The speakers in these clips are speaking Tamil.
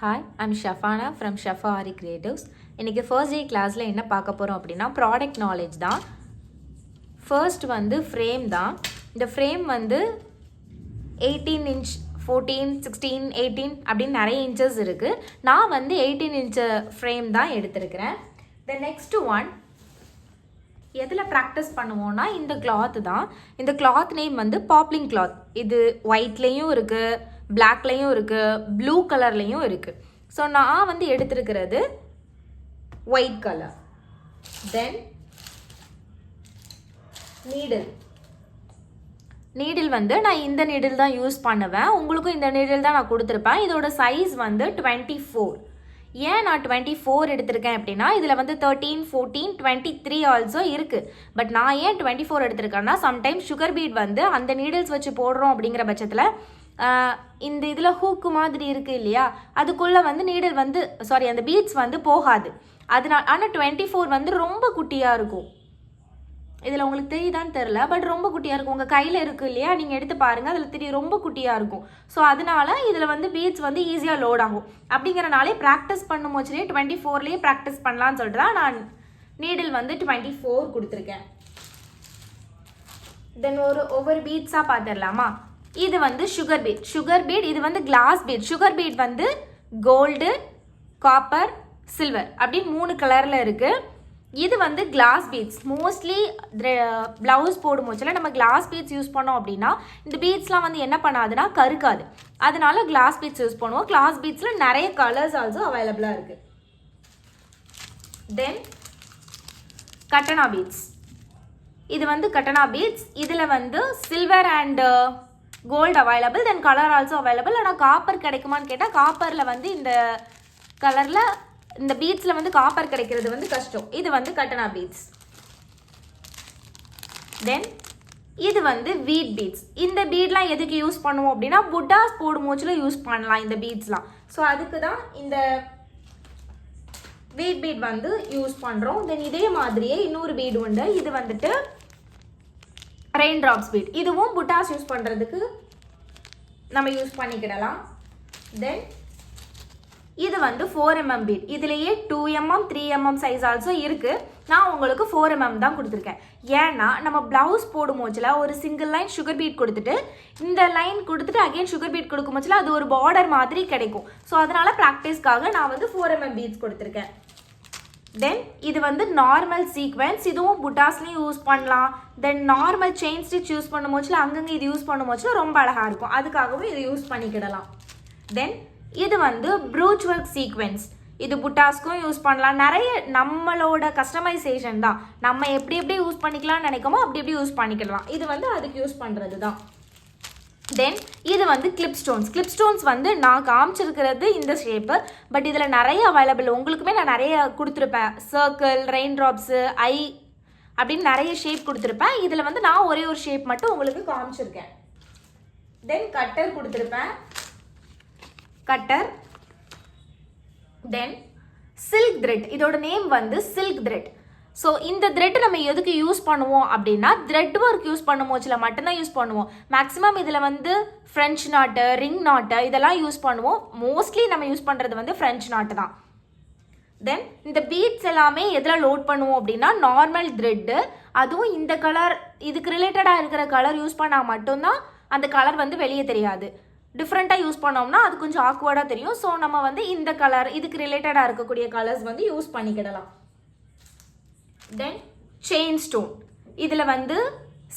Hi, I'm Shafana from Shafa Aari creatives. இன்றைக்கி ஃபர்ஸ்ட் டே கிளாஸில் என்ன பார்க்க போகிறோம் அப்படின்னா ப்ராடக்ட் நாலேஜ் தான். ஃபர்ஸ்ட் வந்து ஃப்ரேம் தான். இந்த ஃப்ரேம் வந்து 18 இன்ச் 14 16 18 அப்படின்னு நிறைய இன்ச்சஸ் இருக்குது. நான் வந்து 18 இன்ச்சு ஃப்ரேம் தான் எடுத்திருக்கிறேன். த நெக்ஸ்ட் ஒன் எதில் ப்ராக்டிஸ் பண்ணுவோன்னா இந்த கிளாத் தான். இந்த கிளாத் நேம் வந்து பாப்லிங் கிளாத். இது ஒயிட்லேயும் இருக்குது, பிளாக்லேயும் இருக்குது, ப்ளூ கலர்லேயும் இருக்குது. ஸோ நான் வந்து எடுத்திருக்கிறது ஒயிட் கலர். தென் நீடில் வந்து நான் இந்த நீடில் தான் யூஸ் பண்ணுவேன். உங்களுக்கும் இந்த நீடில் தான் நான் கொடுத்துருப்பேன். இதோட சைஸ் வந்து 24. ஏன் நான் 24 எடுத்திருக்கேன் அப்படின்னா இதில் வந்து 13 14 23 ஆல்சோ இருக்குது. பட் நான் ஏன் 24 எடுத்திருக்கேன்னா சம்டைம்ஸ் சுகர் பீட் வந்து அந்த நீடில்ஸ் வச்சு போடுறோம் அப்படிங்கிற பட்சத்தில் இந்த இதில் ஹூக்கு மாதிரி இருக்குது இல்லையா, அதுக்குள்ளே வந்து நீடில் வந்து அந்த பீட்ஸ் வந்து போகாது. அதனால் ஆனால் 24 வந்து ரொம்ப குட்டியாக இருக்கும். இதில் உங்களுக்கு தெரியுதான்னு தெரில, பட் ரொம்ப குட்டியாக இருக்கும். உங்கள் கையில் இருக்குது இல்லையா, நீங்கள் எடுத்து பாருங்கள், அதில் தெரியும் ரொம்ப குட்டியாக இருக்கும். ஸோ அதனால இதில் வந்து பீட்ஸ் வந்து ஈஸியாக லோட் ஆகும். அப்படிங்கிறனாலே ப்ராக்டிஸ் பண்ணும் போச்சுலேயே 24லேயே ப்ராக்டிஸ் பண்ணலான்னு சொல்லிட்டு தான் நான் நீடில் வந்து 24 கொடுத்துருக்கேன். தென் ஒவ்வொரு பீட்ஸாக பார்த்துடலாமா. இது வந்து சுகர் பீட். இது வந்து கிளாஸ் பீட். சுகர் பீட் வந்து கோல்டு, காப்பர், சில்வர் அப்படின்னு 3 கலரில் இருக்குது. இது வந்து கிளாஸ் பீட்ஸ். மோஸ்ட்லி ப்ளவுஸ் போடும் போச்சுல நம்ம கிளாஸ் பீட்ஸ் யூஸ் பண்ணோம் அப்படின்னா இந்த பீட்ஸ்லாம் வந்து என்ன பண்ணாதுன்னா கருக்காது. அதனால கிளாஸ் பீட்ஸ் யூஸ் பண்ணுவோம். கிளாஸ் பீட்ஸில் நிறைய கலர்ஸ் ஆல்சோ அவைலபிளாக இருக்குது. தென் கட்டனா பீட்ஸ். இது வந்து கட்டனா பீட்ஸ். இதில் வந்து silver and gold available, then colour also available. ஆனால் காப்பர் கிடைக்குமான்னு கேட்டால் காப்பரில் வந்து இந்த கலரில் இந்த பீட்ஸில் வந்து காப்பர் கிடைக்கிறது வந்து கஷ்டம். இது வந்து கட்டனா பீட்ஸ். தென் இது வந்து வீட் பீட்ஸ். இந்த பீட்லாம் எதுக்கு யூஸ் பண்ணுவோம் அப்படின்னா புட்டாஸ் போடும் போச்சுல யூஸ் பண்ணலாம் இந்த பீட்ஸ்லாம். ஸோ அதுக்கு தான் இந்த வீட் பீட் வந்து யூஸ் பண்ணுறோம். தென் இதே மாதிரியே இன்னொரு பீட் உண்டு. இது வந்துட்டு ரெயின் ட்ராப்ஸ் பீட். இதுவும் புட்டாஸ் யூஸ் பண்ணுறதுக்கு நம்ம யூஸ் பண்ணிக்கிடலாம். தென் இது வந்து 4mm பீட். இதுலேயே 2mm 3mm சைஸ் ஆல்சோ இருக்குது. நான் உங்களுக்கு 4mm தான் கொடுத்துருக்கேன். ஏன்னா நம்ம ப்ளவுஸ் போடும் போச்சில் ஒரு சிங்கிள் லைன் சுகர் பீட் கொடுத்துட்டு இந்த லைன் கொடுத்துட்டு அகெயின் சுகர் பீட் கொடுக்கும் போச்சில் அது ஒரு பார்டர் மாதிரி கிடைக்கும். ஸோ அதனால் ப்ராக்டிஸ்க்காக நான் வந்து 4mm பீட்ஸ் கொடுத்துருக்கேன். தென் இது வந்து நார்மல் சீக்வென்ஸ். இதுவும் புட்டாஸ்லையும் யூஸ் பண்ணலாம். தென் நார்மல் செயின் ஸ்டிச் யூஸ் பண்ணும் போச்சில் அங்கங்கே இது யூஸ் பண்ணும் போச்சில் ரொம்ப அழகாக இருக்கும். அதுக்காகவும் இது யூஸ் பண்ணிக்கிடலாம். தென் இது வந்து ப்ரூச் ஒர்க் சீக்வென்ஸ். இது புட்டாஸ்க்கும் யூஸ் பண்ணலாம். நிறைய நம்மளோட கஸ்டமைசேஷன் தான். நம்ம எப்படி யூஸ் பண்ணிக்கலாம்னு நினைக்கமோ அப்படி யூஸ் பண்ணிக்கலாம். இது வந்து அதுக்கு யூஸ் பண்ணுறது தான். தென் இது வந்து கிளிப் ஸ்டோன்ஸ் வந்து நான் காமிச்சிருக்கிறது இந்த ஷேப்பு. பட் இதில் நிறைய அவைலபிள். உங்களுக்குமே நான் நிறைய கொடுத்துருப்பேன். சர்க்கிள், ரெயின் ட்ராப்ஸு, ஐ அப்படின்னு நிறைய ஷேப் கொடுத்துருப்பேன். இதில் வந்து நான் ஒரே ஒரு ஷேப் மட்டும் உங்களுக்கு காமிச்சிருக்கேன். தென் கட்டர் கொடுத்துருப்பேன். தென் சில்க் த்ரெட். இதோட நேம் வந்து சில்க் த்ரெட். ஸோ இந்த த்ரெட் நம்ம எதுக்கு யூஸ் பண்ணுவோம் அப்படின்னா த்ரெட் ஒர்க் யூஸ் பண்ணும் போச்சில் மட்டும்தான் யூஸ் பண்ணுவோம். மேக்ஸிமம் இதில் வந்து ஃப்ரெஞ்ச் நாட்டு, ரிங் நாட்டு இதெல்லாம் யூஸ் பண்ணுவோம். மோஸ்ட்லி நம்ம யூஸ் பண்ணுறது வந்து ஃப்ரெஞ்ச் நாட்டு தான். தென் இந்த பீட்ஸ் எல்லாமே எதில் லோட் பண்ணுவோம் அப்படின்னா நார்மல் த்ரெட்டு. அதுவும் இந்த கலர் இதுக்கு ரிலேட்டடாக இருக்கிற கலர் யூஸ் பண்ணால் மட்டும்தான் அந்த கலர் வந்து வெளியே தெரியாது. டிஃப்ரெண்ட்டாக யூஸ் பண்ணோம்னா அது கொஞ்சம் ஆக்வர்டாக தெரியும். ஸோ நம்ம வந்து இந்த கலர் இதுக்கு ரிலேட்டடாக இருக்கக்கூடிய கலர்ஸ் வந்து யூஸ் பண்ணிக்கிடலாம். Then chain stone. இதில் வந்து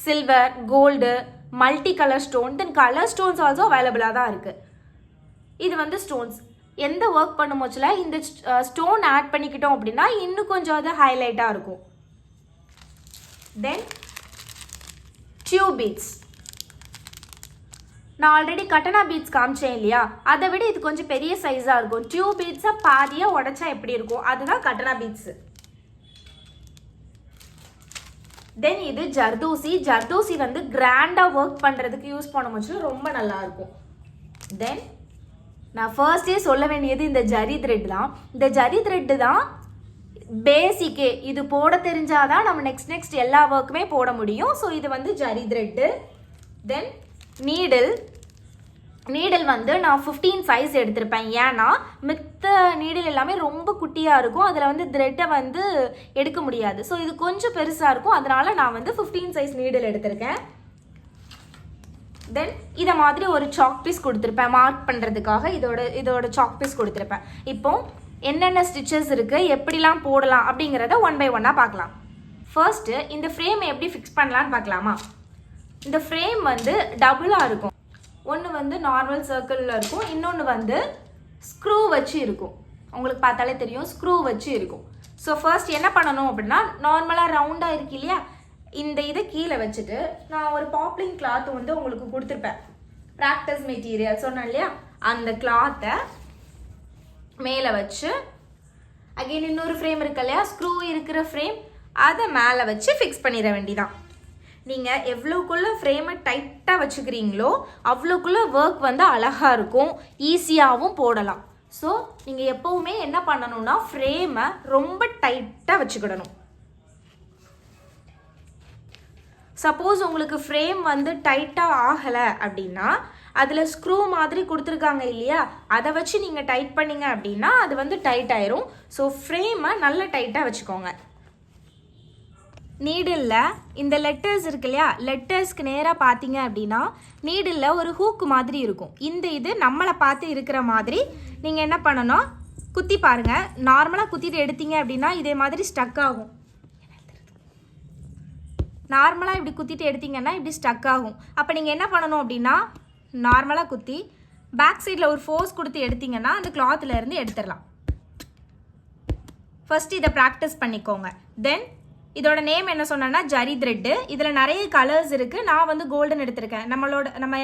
silver, gold, multi colour stone, then colour stones also அவைலபிளாக தான் இருக்குது. இது வந்து ஸ்டோன்ஸ் எந்த ஒர்க் பண்ணும் போச்சில் இந்த ஸ்டோன் ஆட் பண்ணிக்கிட்டோம் அப்படின்னா இன்னும் கொஞ்சம் அது ஹைலைட்டாக இருக்கும். தென் டியூப் பீட்ஸ். நான் ஆல்ரெடி கட்டனா பீட்ஸ் காமிச்சேன் இல்லையா, அதை விட இது கொஞ்சம் பெரிய சைஸாக இருக்கும். டியூப் பீட்ஸை பாதியாக உடைச்சா எப்படி இருக்கும், அதுதான் கட்டனா பீட்ஸு. தென் இது ஜர்தோசி வந்து கிராண்டாக ஒர்க் பண்ணுறதுக்கு யூஸ் பண்ண முடிச்சு ரொம்ப நல்லாயிருக்கும். தென் நான் ஃபர்ஸ்டே சொல்ல வேண்டியது இந்த ஜரி த்ரெட் தான். இந்த ஜரி த்ரெட்டு தான் பேசிக்கே. இது போட தெரிஞ்சாதான் நம்ம நெக்ஸ்ட் எல்லா ஒர்க்குமே போட முடியும். ஸோ இது வந்து ஜரி த்ரெட்டு. தென் நீடில். நீடில் வந்து நான் 15 சைஸ் எடுத்திருப்பேன். ஏன்னா மித்த நீடில் எல்லாமே ரொம்ப குட்டியாக இருக்கும், அதில் வந்து த்ரெட்டை வந்து எடுக்க முடியாது. ஸோ இது கொஞ்சம் பெருசாக இருக்கும், அதனால நான் வந்து 15 சைஸ் நீடில் எடுத்திருக்கேன். தென் இதை மாதிரி ஒரு சாக் பீஸ் கொடுத்துருப்பேன் மார்க் பண்ணுறதுக்காக. இதோட சாக் பீஸ் கொடுத்துருப்பேன். இப்போ என்னென்ன ஸ்டிச்சஸ் இருக்குது, எப்படிலாம் போடலாம் அப்படிங்கிறத 1 by 1 பார்க்கலாம். ஃபர்ஸ்ட்டு இந்த ஃப்ரேம் எப்படி ஃபிக்ஸ் பண்ணலான்னு பார்க்கலாமா? இந்த ஃப்ரேம் வந்து டபுளாக இருக்கும். ஒன்று வந்து நார்மல் சர்க்கிளில் இருக்கும், இன்னொன்று வந்து ஸ்க்ரூ வச்சு இருக்கும். உங்களுக்கு பார்த்தாலே தெரியும், ஸ்க்ரூ வச்சு இருக்கும். ஸோ ஃபர்ஸ்ட் என்ன பண்ணணும் அப்படின்னா, நார்மலாக ரவுண்டாக இருக்கு இல்லையா, இந்த இதை கீழே வச்சுட்டு நான் ஒரு பாப்லிங் கிளாத் வந்து உங்களுக்கு கொடுத்துருப்பேன், ப்ராக்டிஸ் மெட்டீரியல் சொன்னேன் இல்லையா, அந்த கிளாத்தை மேலே வச்சு அகைன் இன்னொரு ஃப்ரேம் இருக்கு இல்லையா, ஸ்க்ரூ இருக்கிற ஃப்ரேம், அதை மேலே வச்சு ஃபிக்ஸ் பண்ணிட வேண்டிதான். நீங்கள் எவ்வளோக்குள்ளே ஃப்ரேமை டைட்டாக வச்சுக்கிறீங்களோ அவ்வளோக்குள்ளே ஒர்க் வந்து அழகாக இருக்கும், ஈஸியாகவும் போடலாம். ஸோ நீங்கள் எப்போவுமே என்ன பண்ணணும்னா ஃப்ரேமை ரொம்ப டைட்டாக வச்சுக்கிடணும். சப்போஸ் உங்களுக்கு ஃப்ரேம் வந்து டைட்டாக ஆகலை அப்படின்னா அதில் ஸ்க்ரூ மாதிரி கொடுத்துருக்காங்க இல்லையா, அதை வச்சு நீங்கள் டைட் பண்ணிங்க அப்படின்னா அது வந்து டைட் ஆயிரும். ஸோ ஃப்ரேமை நல்லா டைட்டாக வச்சுக்கோங்க. நீடிலில் இந்த லெட்டர்ஸ் இருக்கு இல்லையா, லெட்டர்ஸ்க்கு நேராக பார்த்தீங்க அப்படின்னா நீடிலில் ஒரு ஹூக்கு மாதிரி இருக்கும். இந்த இது நம்மளை பார்த்து இருக்கிற மாதிரி நீங்கள் என்ன பண்ணணும், குத்தி பாருங்கள். நார்மலாக குத்திட்டு எடுத்தீங்க அப்படின்னா இதே மாதிரி ஸ்டக் ஆகும். நார்மலாக இப்படி குத்திட்டு எடுத்தீங்கன்னா இப்படி ஸ்டக் ஆகும். அப்போ நீங்கள் என்ன பண்ணணும் அப்படின்னா, நார்மலாக குத்தி பேக் சைடில் ஒரு ஃபோர்ஸ் கொடுத்து எடுத்தீங்கன்னா அந்த கிளாத்தில் இருந்து எடுத்துடலாம். ஃபர்ஸ்ட் இதை ப்ராக்டிஸ் பண்ணிக்கோங்க. தென் இதோட நேம் என்ன சொன்னேன்னா ஜரி த்ரெட்டு. இதில் நிறைய கலர்ஸ் இருக்குது. நான் வந்து கோல்டன் எடுத்திருக்கேன். நம்ம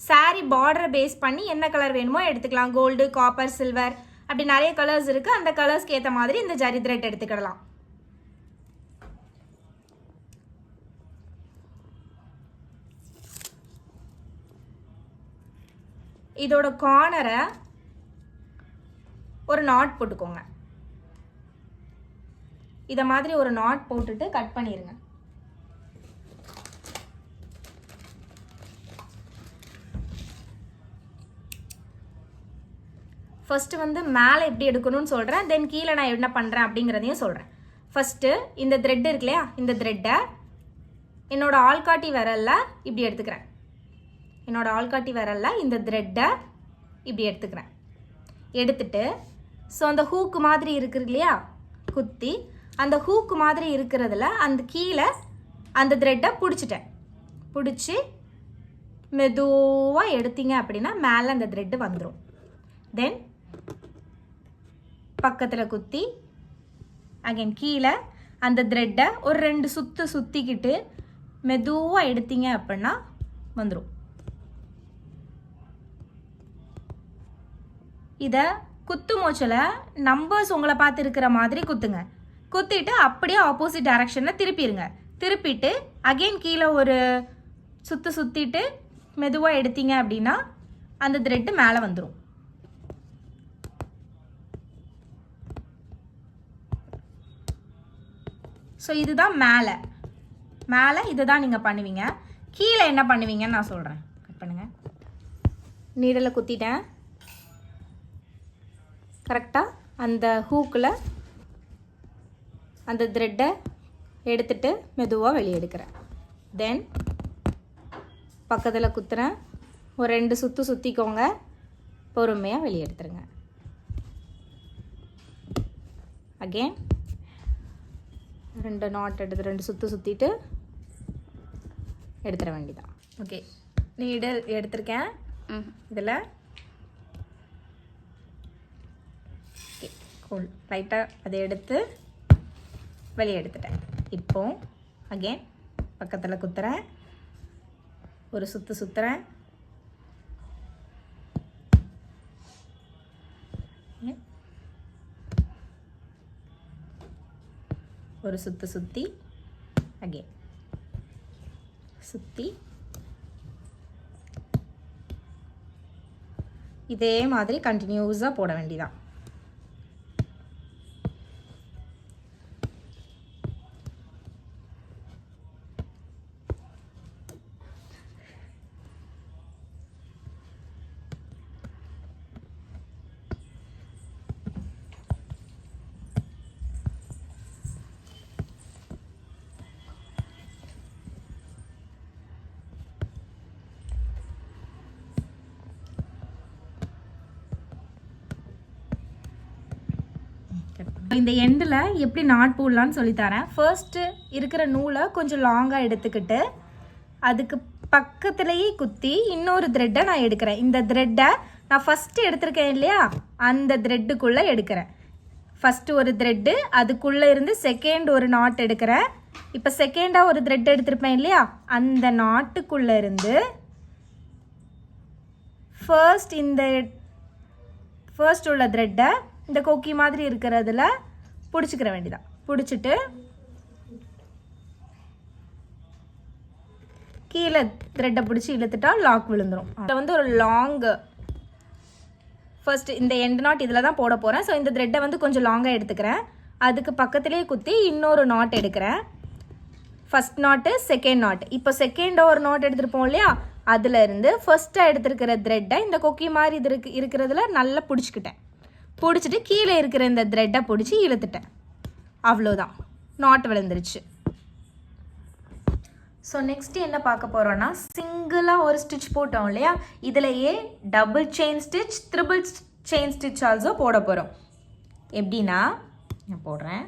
சாரீ பார்டரை பேஸ் பண்ணி என்ன கலர் வேணுமோ எடுத்துக்கலாம். கோல்டு, காப்பர், சில்வர் அப்படி நிறைய கலர்ஸ் இருக்குது. அந்த கலர்ஸ்க்கு ஏற்ற மாதிரி இந்த ஜரி த்ரெட் எடுத்துக்கிடலாம். இதோட கார்னரை ஒரு நாட் போட்டுக்கோங்க. இதை மாதிரி ஒரு நாட் போட்டுட்டு கட் பண்ணிடுங்க. ஃபர்ஸ்ட் வந்து மேலே எப்படி எடுக்கணும்னு சொல்கிறேன், தென் கீழே நான் என்ன பண்ணுறேன் அப்படிங்கிறதையும் சொல்கிறேன். ஃபர்ஸ்ட்டு இந்த த்ரெட் இருக்கு இல்லையா, இந்த த்ரெட்டை என்னோட ஆள்காட்டி விரலில் இப்படி எடுத்துக்கிறேன். என்னோட ஆள்காட்டி விரலில் இந்த த்ரெட்டை இப்படி எடுத்துக்கிறேன். எடுத்துட்டு ஸோ அந்த ஹூக்கு மாதிரி இருக்குது இல்லையா, குத்தி அந்த ஹூக்கு மாதிரி இருக்கிறதுல அந்த கீழே அந்த த்ரெட்டை பிடிச்சிட்டேன். பிடிச்சி மெதுவாக எடுத்தீங்க அப்படின்னா மேலே அந்த த்ரெட்டு வந்துடும். தென் பக்கத்தில் குத்தி அகைன் கீழே அந்த த்ரெட்டை ஒரு 2 சுற்று சுற்றிக்கிட்டு மெதுவாக எடுத்தீங்க அப்படின்னா வந்துடும். இதை குத்து மூச்சில் நம்பர்ஸ் உங்களை பார்த்து இருக்கிற மாதிரி குத்துங்க. குத்திட்டு அப்படியே ஆப்போசிட் டைரக்ஷனில் திருப்பிடுங்க. திருப்பிட்டு அகெயின் கீழே ஒரு சுற்று சுற்றிட்டு மெதுவாக எடுத்தீங்க அப்படின்னா அந்த த்ரெட்டு மேலே வந்துடும். ஸோ இதுதான் மேலே மேலே இதுதான் நீங்கள் பண்ணுவீங்க. கீழே என்ன பண்ணுவீங்கன்னு நான் சொல்கிறேன். கட் பண்ணுங்கள். நீடில் குத்திட்டேன். கரெக்டாக அந்த ஹூக்கில் அந்த த்ரெட்டை எடுத்துட்டு மெதுவாக வெளியே எடுக்கிறேன். தென் பக்கத்தில் குத்துறேன். ஒரு 2 சுற்று சுற்றிக்கோங்க. பொறுமையாக வெளியே எடுத்துருங்க. அகெயின் 2 நாட் எடுத்து 2 சுற்று சுற்றிட்டு எடுத்துட வேண்டியதான். ஓகே, நீடில் எடுத்திருக்கேன். இதில் ஓகே கூல் லைட்டாக அதை எடுத்து வெளியே எடுத்துட்டேன். இப்போ அகெயின் பக்கத்தில் குத்துறேன். ஒரு சுற்று சுற்றுறேன். ஒரு சுற்று சுற்றி அகெயின் சுற்றி இதே மாதிரி கண்டினியூஸாக போட வேண்டியதான். இந்த எண்டில் எப்படி நாட் போடலான்னு சொல்லித்தரேன். ஃபர்ஸ்ட்டு இருக்கிற நூலை கொஞ்சம் லாங்காக எடுத்துக்கிட்டு அதுக்கு பக்கத்துலேயே குத்தி இன்னொரு த்ரெட்டை நான் எடுக்கிறேன். இந்த த்ரெட்டை நான் ஃபஸ்ட்டு எடுத்திருக்கேன் இல்லையா, அந்த த்ரெட்டுக்குள்ளே எடுக்கிறேன். ஃபஸ்ட்டு ஒரு த்ரெட்டு, அதுக்குள்ளே இருந்து செகண்ட் ஒரு நாட் எடுக்கிறேன். இப்போ செகண்டாக ஒரு த்ரெட் எடுத்திருப்பேன் இல்லையா, அந்த நாட்டுக்குள்ளே இருந்து ஃபர்ஸ்ட் உள்ள த்ரெட்டை இந்த கொக்கி மாதிரி இருக்கிறதுல பிடிச்சிக்கிற வேண்டியதான். பிடிச்சிட்டு கீழே த்ரெட்டை பிடிச்சி இழுத்துட்டா லாக் விழுந்துடும். அதில் வந்து ஒரு லாங் ஃபர்ஸ்ட் இந்த எண்ட் நாட் இதில் தான் போட போகிறேன். ஸோ இந்த த்ரெட்டை வந்து கொஞ்சம் லாங்காக எடுத்துக்கிறேன். அதுக்கு பக்கத்துலேயே குத்தி இன்னொரு நாட் எடுக்கிறேன். ஃபஸ்ட் நாட்டு, செகண்ட் நாட். இப்போ செகண்டாக ஒரு நாட் எடுத்துருப்போம் இல்லையா, அதில் இருந்து ஃபர்ஸ்ட்டாக எடுத்துருக்கிற த்ரெட்டை இந்த கொக்கி மாதிரி இருக்கிறதுல நல்லா பிடிச்சிக்கிட்டேன். பிடிச்சிட்டு கீழே இருக்கிற இந்த த்ரெட்டை பிடிச்சி இழுத்துட்டேன். அவ்வளோதான், நாட் விழுந்துருச்சு. ஸோ நெக்ஸ்ட்டு என்ன பார்க்க போகிறோன்னா, சிங்கிளாக ஒரு ஸ்டிச் போட்டோம் இல்லையா, இதிலையே double chain stitch, triple chain stitch also போட போகிறோம். எப்படின்னா நான் போடுறேன்.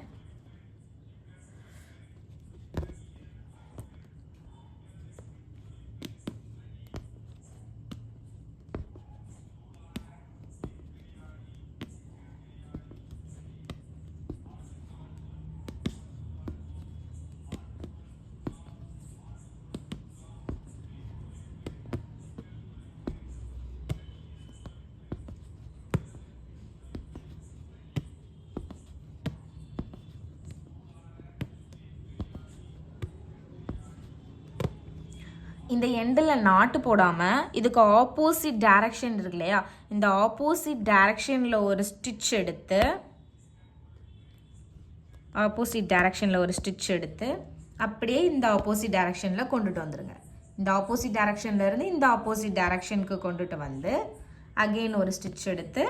இந்த எண்டில் நாட்டு போடாமல் இதுக்கு ஆப்போசிட் டைரக்ஷன் இருக்கு இல்லையா, இந்த ஆப்போசிட் டைரக்ஷனில் ஒரு ஸ்டிச் எடுத்து அப்படியே இந்த ஆப்போசிட் டைரக்ஷனில் கொண்டுட்டு வந்துடுங்க. இந்த ஆப்போசிட் டைரக்ஷன்லேருந்து இந்த ஆப்போசிட் டைரக்ஷனுக்கு கொண்டுட்டு வந்து அகெயின் ஒரு ஸ்டிச் எடுத்து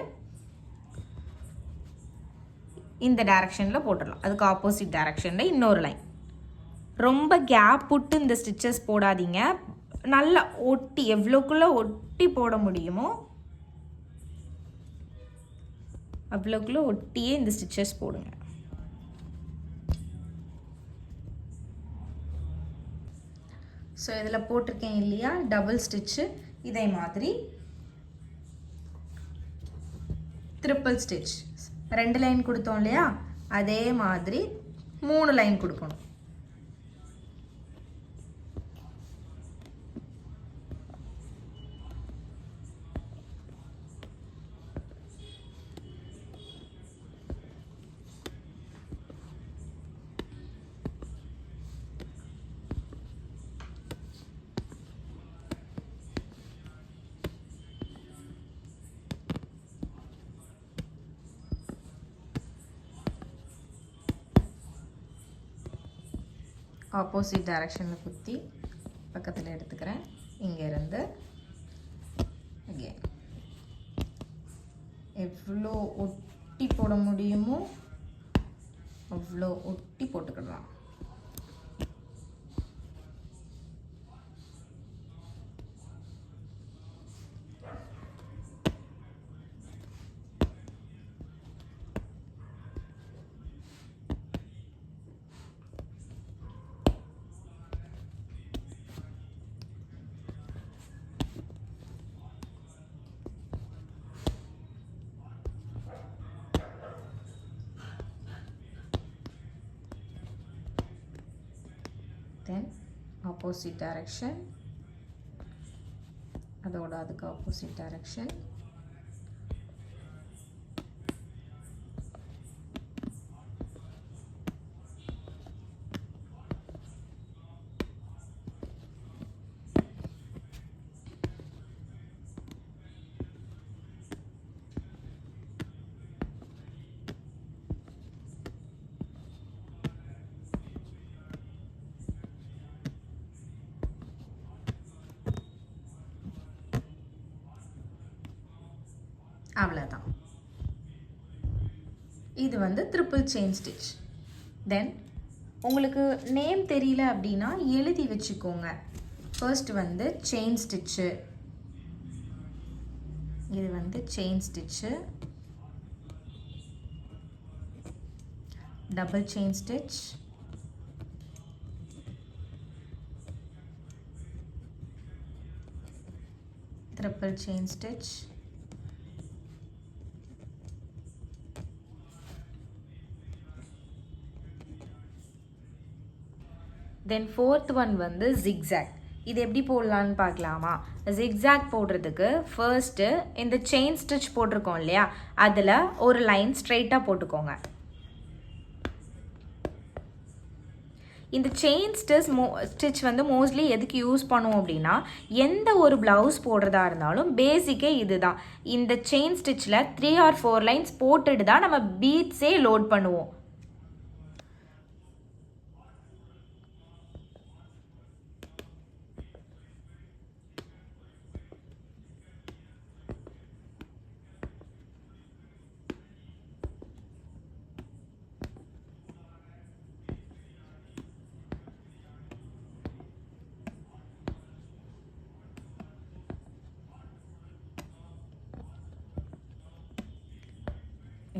இந்த டைரக்ஷனில் போட்டுடலாம். அதுக்கு ஆப்போசிட் டைரக்ஷனில் இன்னொரு லைன். ரொம்ப கேப் விட்டு இந்த ஸ்டிச்சஸ் போடாதீங்க. நல்லா ஒட்டி, எவ்வளோக்குள்ளே ஒட்டி போட முடியுமோ அவ்வளோக்குள்ளே ஒட்டியே இந்த ஸ்டிச்சஸ் போடுங்க. ஸோ இதில் போட்டிருக்கேன் இல்லையா டபுள் ஸ்டிச்சு, இதே மாதிரி ட்ரிபிள் ஸ்டிச் 2 லைன் கொடுத்தோம் இல்லையா, அதே மாதிரி 3 லைன் கொடுக்கணும். ஆப்போசிட் டைரக்ஷனில் குத்தி பக்கத்தில் எடுத்துக்கிறேன். இங்கேருந்து அகெயின் எவ்வளோ ஒட்டி போட முடியுமோ அவ்வளோ ஒட்டி போட்டுக்கலாம். then opposite direction, அதோட அதுக்கு opposite direction, அவ்வளோதான். இது வந்து ட்ரிபிள் செயின் ஸ்டிச். தென் உங்களுக்கு நேம் தெரியல அப்படின்னா எழுதி வச்சுக்கோங்க. ஃபர்ஸ்ட் வந்து செயின் ஸ்டிச்சு, இது வந்து chain stitch, double chain stitch, triple chain stitch, then fourth one வந்து zigzag. இது எப்படி போடலான்னு பார்க்கலாமா? zigzag போடுறதுக்கு ஃபர்ஸ்ட்டு இந்த செயின் ஸ்டிச் போட்டிருக்கோம் இல்லையா, அதில் ஒரு லைன் ஸ்ட்ரெயிட்டாக போட்டுக்கோங்க. இந்த செயின் ஸ்டிச் வந்து மோஸ்ட்லி எதுக்கு யூஸ் பண்ணுவோம் அப்படின்னா, எந்த ஒரு ப்ளவுஸ் போடுறதா இருந்தாலும் பேசிக்கே இதுதான். இந்த செயின் ஸ்டிச்சில் 3 or 4 லைன்ஸ் போட்டுட்டு தான் நம்ம பீட்ஸே லோட் பண்ணுவோம்.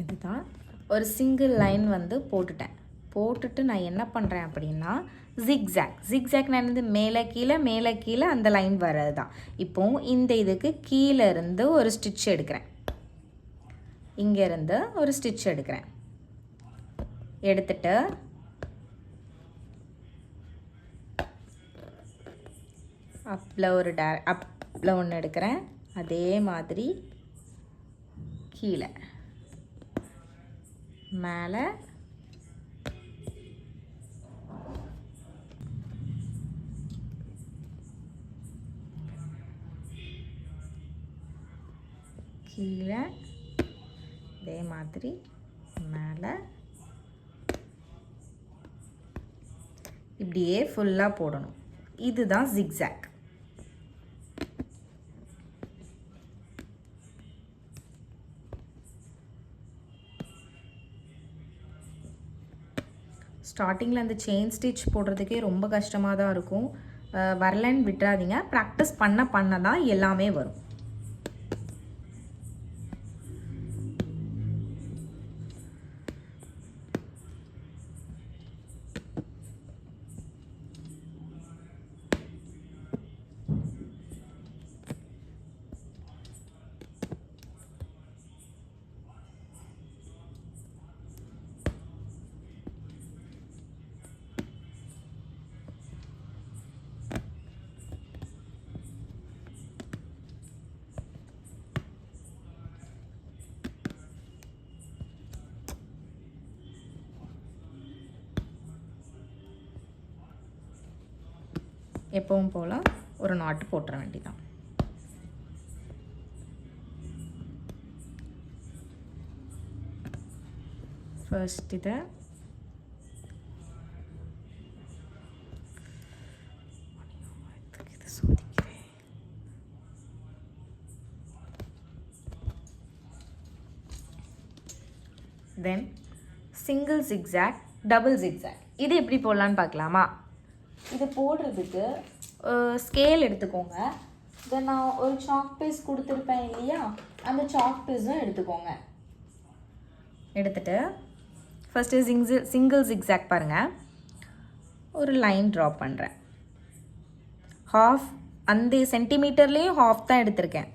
இதுதான் ஒரு சிங்கிள் லைன் வந்து போட்டுட்டு நான் என்ன பண்ணுறேன் அப்படின்னா ஜிக்ஸாக் நான் வந்து மேலே கீழே அந்த லைன் வர்றது தான். இப்போது இந்த இதுக்கு கீழே இருந்து ஒரு ஸ்டிச் எடுக்கிறேன், இங்கேருந்து ஒரு ஸ்டிச் எடுக்கிறேன். எடுத்துட்டு அப்பில் ஒன்று எடுக்கிறேன், அதே மாதிரி கீழே மேலே கீழே இதே மாதிரி மேலே இப்படியே ஃபுல்லாக போடணும். இதுதான் ஜிக்ஸாக். ஸ்டார்டிங்கில் அந்த செயின் ஸ்டிச் போடுறதுக்கே ரொம்ப கஷ்டமாக தான் இருக்கும். வரலன்னு விட்டுறாதீங்க, ப்ராக்டிஸ் பண்ண தான் எல்லாமே வரும். எப்பவும் போல் ஒரு நாட்டு போட்டுற வேண்டியதான். ஃபர்ஸ்ட் இதை சோதிக்கிறேன். தென் சிங்கிள் ஜிக்ஸாக், டபுள் ஜிக்ஸாக். இது எப்படி போடலான்னு பார்க்கலாமா? இது போடுறதுக்கு ஸ்கேல் எடுத்துக்கோங்க. இதை நான் ஒரு சாக் பீஸ் கொடுத்துருப்பேன் இல்லையா, அந்த சாக் பீஸும் எடுத்துக்கோங்க. எடுத்துகிட்டு ஃபஸ்ட்டு சிங்கிள் ஜிக்ஸாக் பாருங்கள், ஒரு லைன் ட்ரா பண்ணுறேன். ஹாஃப் அந்த சென்டிமீட்டர்லேயும் ஹாஃப் தான் எடுத்திருக்கேன்.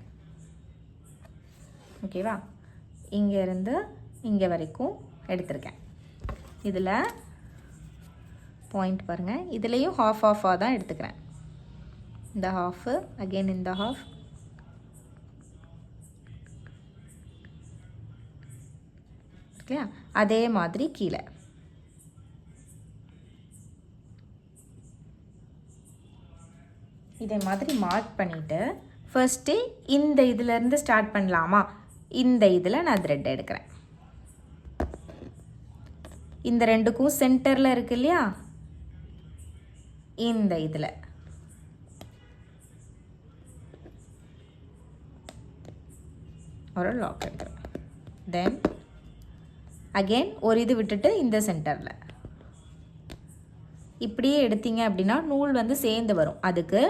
ஓகேவா? இங்கேருந்து இங்கே வரைக்கும் எடுத்திருக்கேன். இதில் பாயிண்ட் பாருங்கள், இதுலேயும் ஹாஃபாக தான் எடுத்துக்கிறேன். இந்த ஹாஃபு அகெயின் இந்த ஹாஃப், ஓகேயா? அதே மாதிரி கீழே இதே மாதிரி மார்க் பண்ணிவிட்டு ஃபர்ஸ்ட்டு இந்த இதிலேருந்து ஸ்டார்ட் பண்ணலாமா? இந்த இதில் நான் த்ரெட் எடுக்கிறேன். இந்த ரெண்டுக்கும் சென்டரில் இருக்கு இல்லையா, இந்த இதில் ஒரு லாக் எடுக்கிறேன். தென் அகெயின் ஒரு இது விட்டுட்டு இந்த சென்டரில் இப்படியே எடுத்தீங்க அப்படின்னா நூல் வந்து சேர்ந்து வரும். அதுக்கு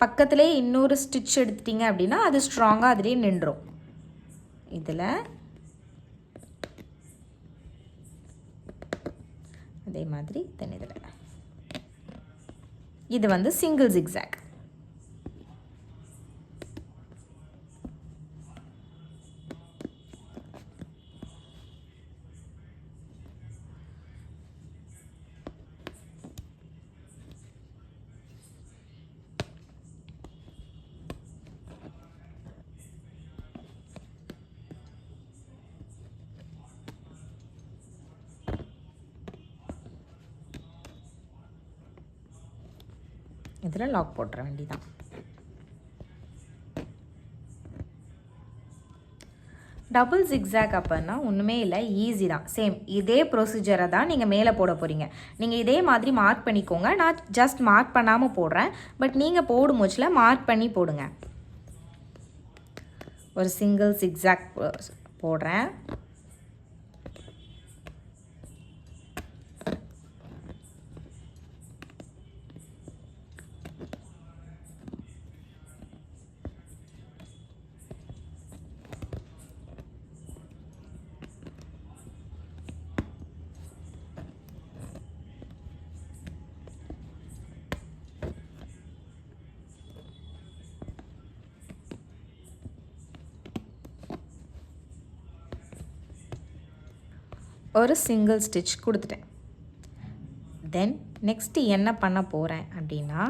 பக்கத்துலேயே இன்னொரு ஸ்டிச் எடுத்துட்டிங்க அப்படின்னா அது ஸ்ட்ராங்காக அதுலேயே நின்றும். இதில் இதே மாதிரி தென் இதில் இது வந்து சிங்கிள் ஜிக்ஸாக். இதில் லாக் போட்டுற வேண்டியதான். டபுள் ஜிக்ஸாக் அப்போன்னா ஒன்றுமே இல்லை, ஈஸி தான். சேம் இதே ப்ரொசீஜரை தான் நீங்கள் மேலே போட போகிறீங்க. நீங்கள் இதே மாதிரி மார்க் பண்ணிக்கோங்க. நான் ஜஸ்ட் மார்க் பண்ணாமல் போடுறேன், பட் நீங்கள் போடும் போச்சில் மார்க் பண்ணி போடுங்க. ஒரு சிங்கிள் ஜிக்ஸாக் போடுறேன். ஒரு சிங்கிள் ஸ்டிச் கொடுத்துட்டேன். தென் நெக்ஸ்ட்டு என்ன பண்ண போகிறேன் அப்படின்னா,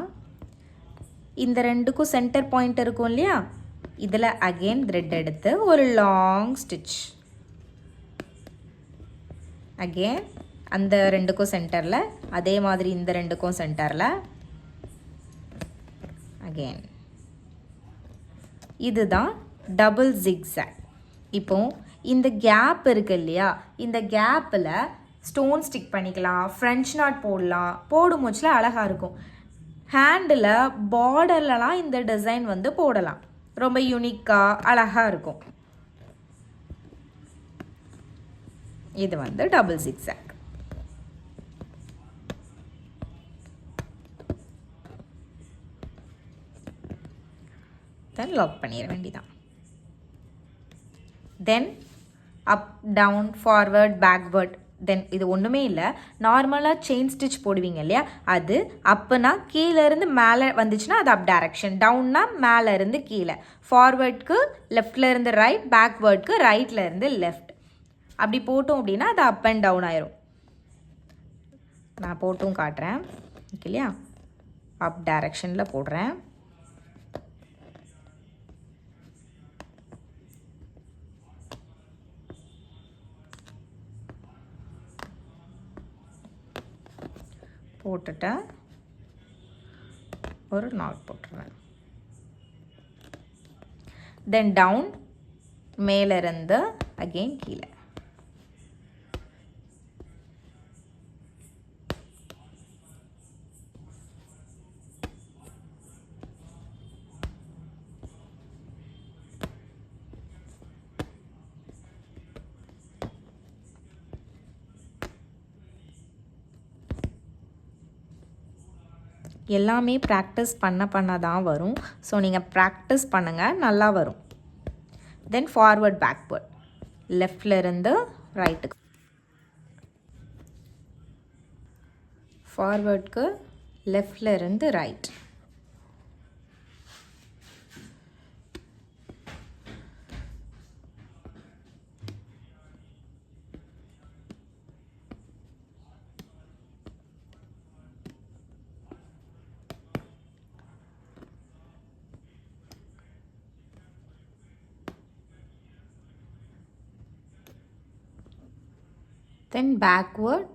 இந்த ரெண்டுக்கும் சென்டர் பாயிண்ட் இருக்கும் இல்லையா, இதில் அகெயின் த்ரெட் எடுத்து ஒரு லாங் ஸ்டிச். அகெயின் அந்த ரெண்டுக்கும் சென்டரில், அதே மாதிரி இந்த ரெண்டுக்கும் சென்டரில் அகெயின். இதுதான் டபுள் ஜிக்ஸாக். இப்போ இந்த கேப் இருக்குது இல்லையா, இந்த கேப்பில் ஸ்டோன் ஸ்டிக் பண்ணிக்கலாம், ஃப்ரெஞ்ச் நாட் போடலாம். போடும் போச்சில் அழகாக இருக்கும். ஹேண்டில் பார்டர்லலாம் இந்த டிசைன் வந்து போடலாம், ரொம்ப யூனிக்காக அழகாக இருக்கும். இது வந்து டபுள் ஜிக்ஸாக். தென் லாக் பண்ணிட வேண்டியதான். தென் அப் டவுன் ஃபார்வர்ட் பேக்வர்ட். தென் இது ஒன்றுமே இல்லை, நார்மலாக செயின் ஸ்டிச் போடுவீங்க இல்லையா, அது அப்புனா கீழேருந்து மேலே வந்துச்சுன்னா அது அப் டைரக்ஷன், டவுன்னா மேலேருந்து கீழே, ஃபார்வர்டுக்கு லெஃப்ட்லேருந்து ரைட், பேக்வேர்டுக்கு ரைட்லேருந்து லெஃப்ட். அப்படி போட்டோம் அப்படின்னா அது அப் அண்ட் டவுன் ஆயிரும். நான் போட்டும் காட்டுறேன். ஓகே இல்லையா, அப் டைரக்ஷனில் போடுறேன். போட்டுட்டு ஒரு நாட் போட்டுருவேன். தென் டவுன், மேலேருந்து அகெயின் கீழே. எல்லாமே ப்ராக்டிஸ் பண்ண தான் வரும். ஸோ நீங்கள் ப்ராக்டிஸ் பண்ணுங்கள், நல்லா வரும். தென் ஃபார்வர்ட் பேக்வர்ட், லெஃப்ட்லேருந்து ரைட்டுக்கு, ஃபார்வர்டுக்கு லெஃப்ட்லேருந்து ரைட். தென் பேக்வர்ட்,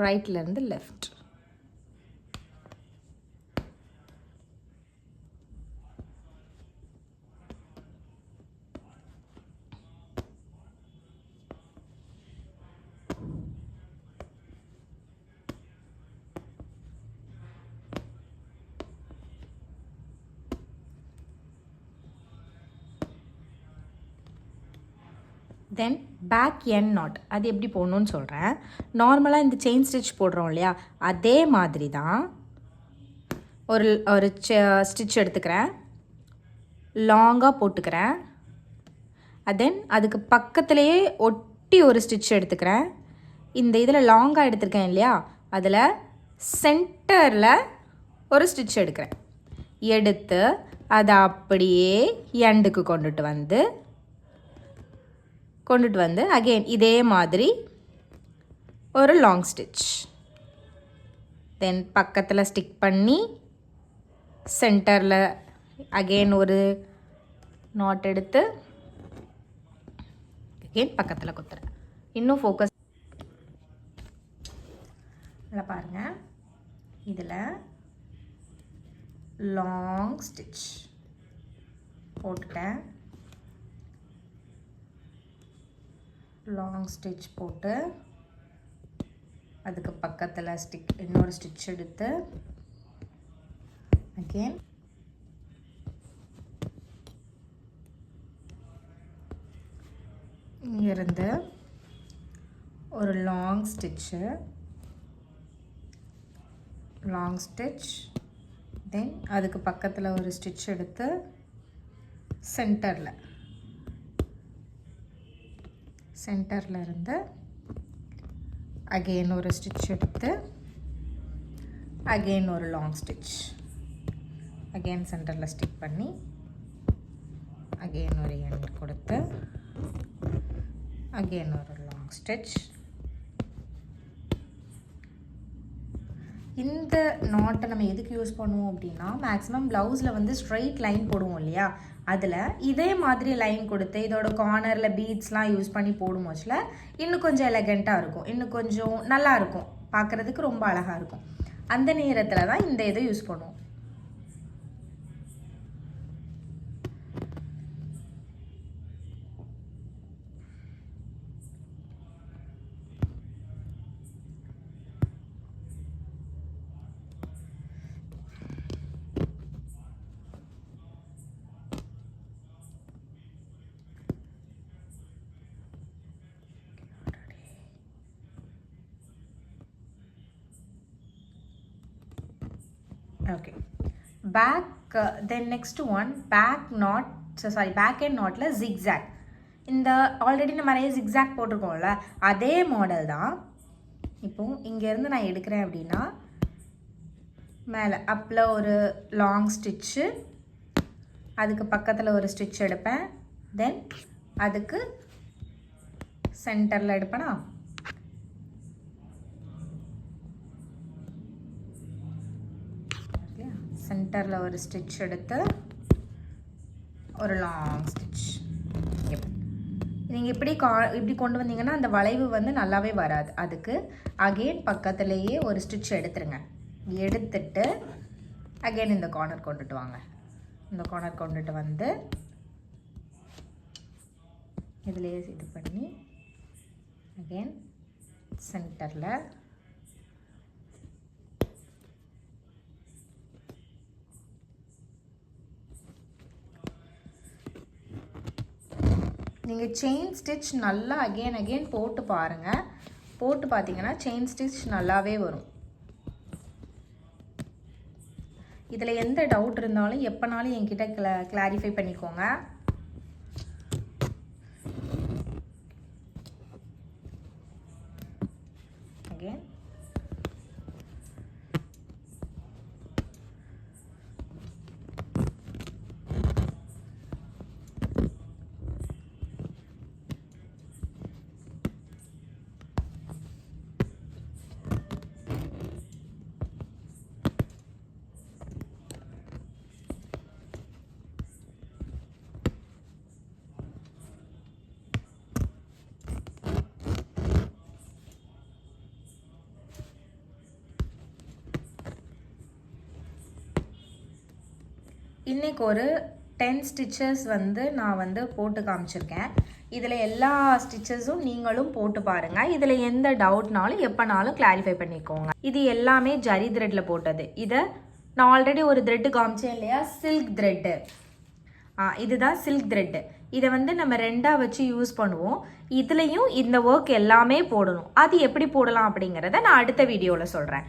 ரைட்லேருந்து left. Then back end knot, அது எப்படி போடணும்னு சொல்கிறேன். நார்மலாக இந்த செயின் ஸ்டிச் போடுறோம் இல்லையா, அதே மாதிரி தான் ஒரு ஸ்டிச் எடுத்துக்கிறேன், லாங்காக போட்டுக்கிறேன். தென் அதுக்கு பக்கத்துலேயே ஒட்டி ஒரு ஸ்டிச் எடுத்துக்கிறேன். இந்த இதில் லாங்காக எடுத்துருக்கேன் இல்லையா, அதில் சென்டரில் ஒரு ஸ்டிச் எடுக்கிறேன். எடுத்து அதை அப்படியே எண்டுக்கு கொண்டுட்டு வந்து அகெயின் இதே மாதிரி ஒரு லாங் ஸ்டிச், தென் பக்கத்தில் ஸ்டிக் பண்ணி சென்டரில் அகெயின் ஒரு நாட் எடுத்து அகெயின் பக்கத்தில் குத்துறேன். இன்னும் ஃபோக்கஸ் நல்லா பாருங்கள். இதில் லாங் ஸ்டிச் போட்டுட்டேன். லாங் ஸ்டிச் போட்டு அதுக்கு பக்கத்தில் இன்னொரு ஸ்டிச் எடுத்து அகெயின் இங்கிருந்து ஒரு லாங் ஸ்டிச், தென் அதுக்கு பக்கத்தில் ஒரு ஸ்டிச் எடுத்து சென்டரில் இருந்து அகெயின் ஒரு ஸ்டிச் எடுத்து அகெயின் ஒரு லாங் ஸ்டிச், அகெயின் சென்டரில் ஸ்டிக் பண்ணி அகெயின் ஒரு எண்ட் கொடுத்து அகெயின் ஒரு லாங் ஸ்டிச். இந்த நாட்டை நம்ம எதுக்கு யூஸ் பண்ணுவோம் அப்படின்னா, மேக்ஸிமம் ப்ளவுஸில் வந்து ஸ்ட்ரைட் லைன் போடுவோம் இல்லையா, அதில் இதே மாதிரி லைன் கொடுத்து இதோட கார்னரில் பீட்ஸ்லாம் யூஸ் பண்ணி போடும்போதுல இன்னும் கொஞ்சம் எலகெண்ட்டாக இருக்கும், இன்னும் கொஞ்சம் நல்லா இருக்கும், பார்க்குறதுக்கு ரொம்ப அழகாக இருக்கும். அந்த நேரத்தில் தான் இந்த இதை யூஸ் பண்ணுவோம். Okay, then next one back end knotல zigzag. இந்த ஆல்ரெடி நம்ம நிறைய zigzag போட்டிருக்கோம்ல, அதே மாடல் தான். இப்போ இங்கேருந்து நான் எடுக்கிறேன் அப்படின்னா மேலே அப்பில் ஒரு லாங் ஸ்டிச்சு, அதுக்கு பக்கத்தில் ஒரு ஸ்டிச் எடுப்பேன், தென் அதுக்கு சென்டரில் எடுப்பேனா, சென்டரில் ஒரு ஸ்டிச் எடுத்து ஒரு லாங் ஸ்டிச். நீங்கள் இப்படி கொண்டு வந்தீங்கன்னா அந்த வளைவு வந்து நல்லாவே வராது. அதுக்கு அகெயின் பக்கத்துலேயே ஒரு ஸ்டிச் எடுத்துருங்க. எடுத்துட்டு அகெயின் இந்த கார்னர் கொண்டுட்டு வாங்க. இந்த கார்னர் கொண்டுட்டு வந்து இதுலேயே இது பண்ணி அகெயின் சென்டரில் நீங்கள் செயின் ஸ்டிச் நல்லா அகெயின் போட்டு பாருங்கள். போட்டு பார்த்தீங்கன்னா செயின் ஸ்டிச் நல்லாவே வரும். இதில் எந்த டவுட் இருந்தாலும் எப்போனாலும் என்கிட்ட கிளாரிஃபை பண்ணிக்கோங்க. அகெயின் இன்றைக்கி ஒரு 10 ஸ்டிச்சஸ் வந்து நான் வந்து போட்டு காமிச்சிருக்கேன். இதில் எல்லா ஸ்டிச்சஸும் நீங்களும் போட்டு பாருங்கள். இதில் எந்த டவுட்னாலும் எப்போனாலும் கிளாரிஃபை பண்ணிக்கோங்க. இது எல்லாமே ஜரி த்ரெட்டில் போட்டது. இதை நான் ஆல்ரெடி ஒரு த்ரெட்டு காமிச்சேன் இல்லையா, சில்க் த்ரெட்டு. இதுதான் சில்க் த்ரெட்டு. இதை வந்து நம்ம ரெண்டாக வச்சு யூஸ் பண்ணுவோம். இதுலேயும் இந்த ஒர்க் எல்லாமே போடணும். அது எப்படி போடலாம் அப்படிங்கிறத நான் அடுத்த வீடியோவில் சொல்கிறேன்.